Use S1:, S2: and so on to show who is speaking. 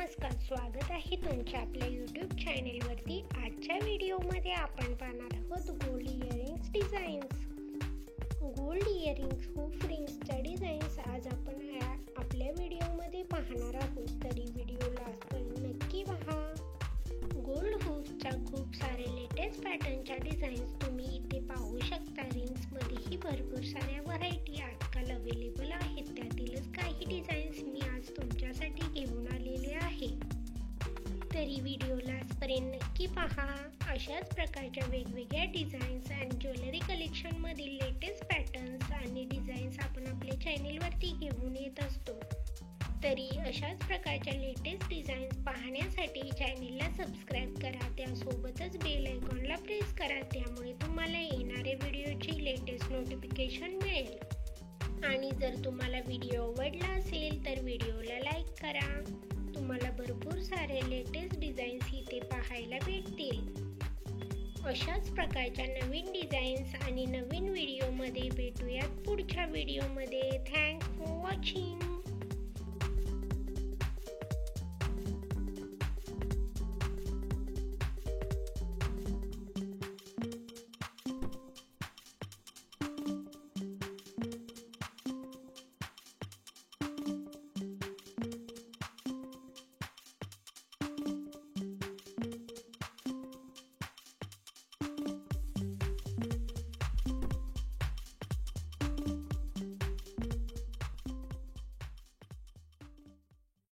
S1: नमस्कार, स्वागत आहे तुमच्या आपल्या यूट्यूब चॅनेलवरती. आजच्या व्हिडिओमध्ये आपण पाहणार आहोत gold earrings designs. Gold earrings hook रिंग्सच्या डिझाईन्स आज आपण आपल्या व्हिडिओमध्ये पाहणार आहोत, तरी व्हिडिओ लास्टपर्यंत नक्की पहा. गोल्ड हुक्सच्या खूप सारे लेटेस्ट पॅटर्नच्या डिझाईन्स तुम्ही इथे पाहू शकता. रिंग्समध्येही भरपूर साऱ्या व्हरायटी आजकाल अवेलेबल आहेत. त्यातीलच काही डिझाईन्स मी आज तुमच्यासाठी घेऊन आलेले आहे, तरी व्हिडिओ लास्टपर्यंत नक्की पहा. अशाच प्रकारच्या वेगवेगळ्या डिझाईन्स आणि ज्वेलरी कलेक्शनमधील लेटेस्ट पॅटर्न्स आणि डिझाईन्स आपण आपल्या चॅनेलवरती घेऊन येत असतो. तरी अशाच प्रकारच्या लेटेस्ट डिझाईन्स पाहण्यासाठी चॅनेलला सबस्क्राईब करा, त्यासोबतच बेल आयकॉनला प्रेस करा, त्यामुळे तुम्हाला येणाऱ्या व्हिडिओची लेटेस्ट नोटिफिकेशन मिळेल. आणि जर तुम्हाला व्हिडिओ आवडला असेल तर व्हिडिओला लाईक करा. तुम्हाला भरपूर सारे लेटेस्ट डिझाईन्स इथे पाहायला भेटतील. अशाच प्रकारच्या नवीन डिझाईन्स आणि नवीन व्हिडिओमध्ये भेटूयात पुढच्या व्हिडिओमध्ये. Thanks for watching.